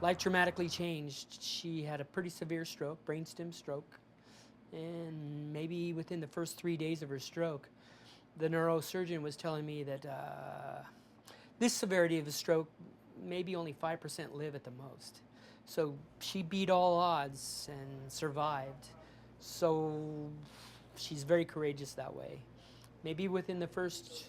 life dramatically changed. She had a pretty severe stroke, brainstem stroke, and maybe within the first 3 days of her stroke, the neurosurgeon was telling me that this severity of a stroke, maybe only 5% live at the most. So she beat all odds and survived. So she's very courageous that way. Maybe within the first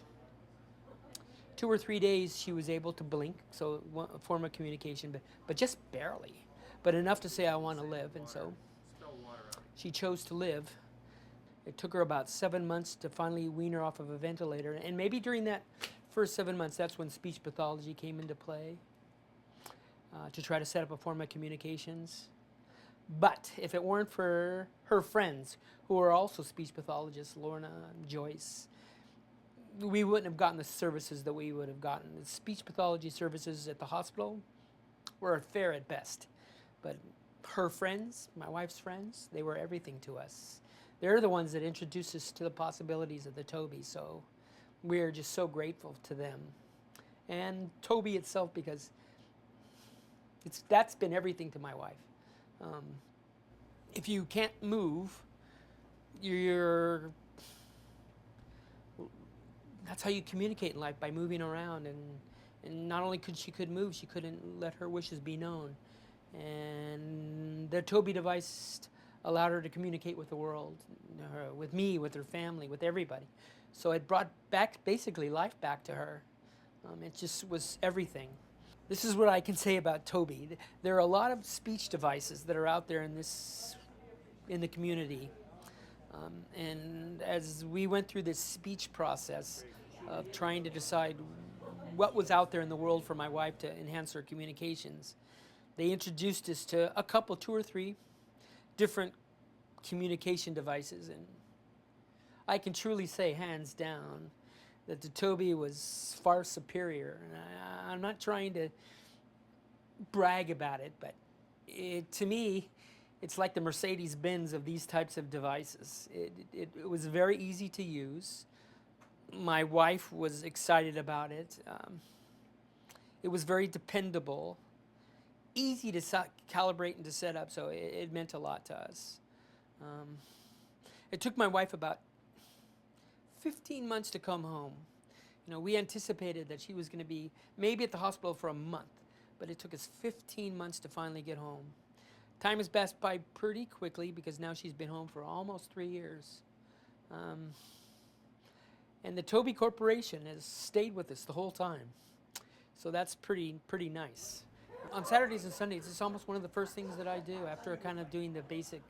2 or 3 days, she was able to blink, so a form of communication, but just barely. But enough to say, I want to live, and so she chose to live. It took her about 7 months to finally wean her off of a ventilator, and maybe during that first 7 months, that's when speech pathology came into play, to try to set up a form of communications. But if it weren't for her friends, who are also speech pathologists, Lorna, Joyce, we wouldn't have gotten the services that we would have gotten. The speech pathology services at the hospital were fair at best. But her friends, my wife's friends, they were everything to us. They're the ones that introduced us to the possibilities of the Tobii, so we're just so grateful to them. And Tobii itself, because that's been everything to my wife. If you can't move, that's how you communicate in life, by moving around. And not only could she move, she couldn't let her wishes be known. And the Tobii device allowed her to communicate with the world, with me, with her family, with everybody. So it brought back, basically, life back to her. It just was everything. This is what I can say about Tobii. There are a lot of speech devices that are out there in the community. And as we went through this speech process of trying to decide what was out there in the world for my wife to enhance her communications, they introduced us to a couple, 2 or 3 different communication devices. And I can truly say, hands down, that the Tobii was far superior. And I'm not trying to brag about it, but to me, it's like the Mercedes-Benz of these types of devices. It was very easy to use. My wife was excited about it. It was very dependable, easy to calibrate and to set up, so it meant a lot to us. It took my wife about 15 months to come home. We anticipated that she was going to be maybe at the hospital for a month, but it took us 15 months to finally get home. Time has passed by pretty quickly, because now she's been home for almost 3 years. And the Tobii Corporation has stayed with us the whole time. So that's pretty nice. On Saturdays and Sundays, it's almost one of the first things that I do after kind of doing the basic,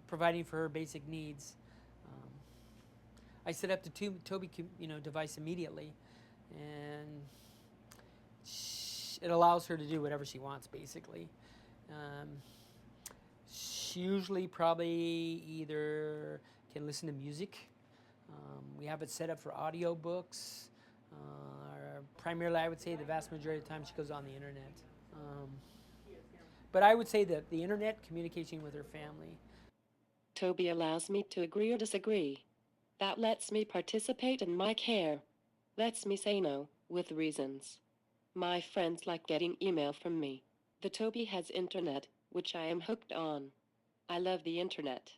providing for her basic needs. I set up the Tobii device immediately, and it allows her to do whatever she wants, basically. She usually probably either can listen to music. We have it set up for audio books. Primarily, I would say the vast majority of the time she goes on the internet. But I would say that the internet, communication with her family. Tobii allows me to agree or disagree. That lets me participate in my care. Lets me say no, with reasons. My friends like getting email from me. The Tobii has internet, which I am hooked on. I love the internet.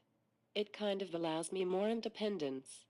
It kind of allows me more independence.